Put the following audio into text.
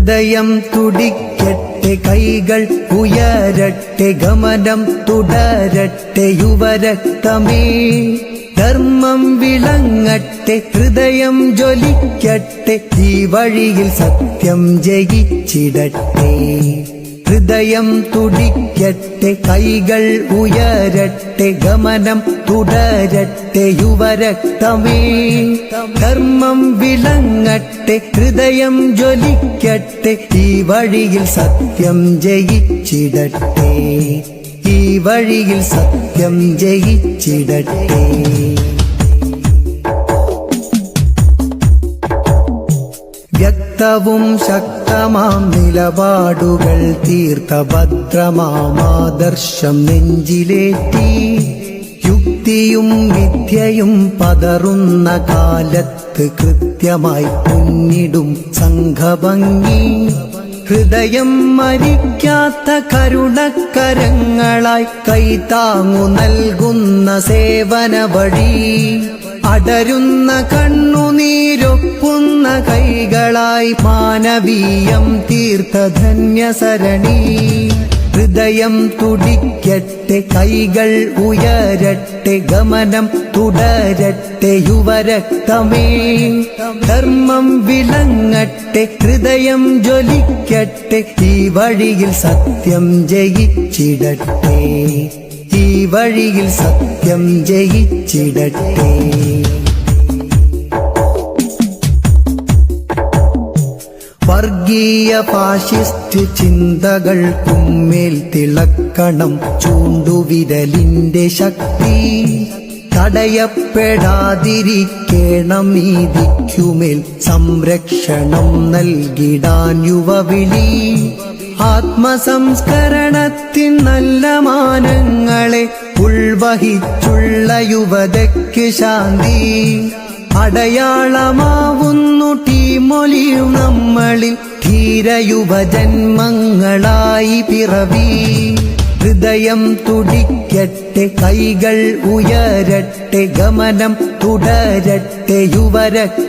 ഹൃദയം തുടിക്കട്ടെ, കൈകൾ ഉയരട്ടെ, ഗമനം തുടരട്ടെ യുവരക്തമേ. ധർമ്മം വിളങ്ങട്ടെ, ഹൃദയം ജ്വലിക്കട്ടെ, ഈ വഴിയിൽ സത്യം ജയിച്ചിടട്ടെ. ഹൃദയം തുടിക്കട്ടെ, കൈകൾ ഉയരട്ടെ, ഗമനം തുടരട്ടെ യുവരക്തമേ. ധർമ്മം വിളങ്ങട്ടെ, ഹൃദയം ജ്വലിക്കട്ടെ, ഈ വഴിയിൽ സത്യം ജയിച്ചിടട്ടെ. ഈ വഴിയിൽ സത്യം ജയിച്ചിടട്ടെ. വ്യക്തവും ശക്തമാം നിലപാടുകൾ തീർത്ത ഭദ്രമാമാദർശം നെഞ്ചിലേറ്റി. യുക്തിയും വിദ്യയും പതറുന്ന കാലത്ത് കൃത്യമായി മുന്നിടും സംഘഭംഗി. ഹൃദയം മരിക്കാത്ത കരുണക്കരങ്ങളായി കൈത്താങ്ങു നൽകുന്ന സേവന വഴി. അടരുന്ന കണ്ണുനീരൊപ്പുന്ന കൈകളായി മാനവീയം തീർത്ത ധന്യസരണി. ഹൃദയം തുടിക്കട്ടെ, കൈകൾ ഉയരട്ടെ, ഗമനം തുടരട്ടെ യുവരക്തമേ. ധർമ്മം വിളങ്ങട്ടെ, ഹൃദയം ജ്വലിക്കട്ടെ, ഈ വഴിയിൽ സത്യം ജയിച്ചിടട്ടെ. ഈ വഴിയിൽ സത്യം ജയിച്ചിടട്ടെ. വർഗീയ ഫാഷിസ്റ്റ് ചിന്തകൾക്കുമേൽ തിളക്കണം ചൂണ്ടുവിരലിന്റെ ശക്തി. തടയപ്പെടാതിരിക്കണം നീതിക്കുമേൽ സംരക്ഷണം നൽകിടാൻ യുവവിളി. ആത്മസംസ്കരണത്തിൻ നല്ല മാനങ്ങളെ ഉൾവഹിച്ചുള്ള യുവതയ്ക്ക് ശാന്തി. അടയാളമാവുന്നു ടീമൊലിയും നമ്മളിൽ ധീരയുവജന്മങ്ങളായി പിറവി. ഹൃദയം തുടിക്കട്ടെ, കൈകൾ ഉയരട്ടെ, ഗമനം തുടരട്ടെ യുവരക്തമേ.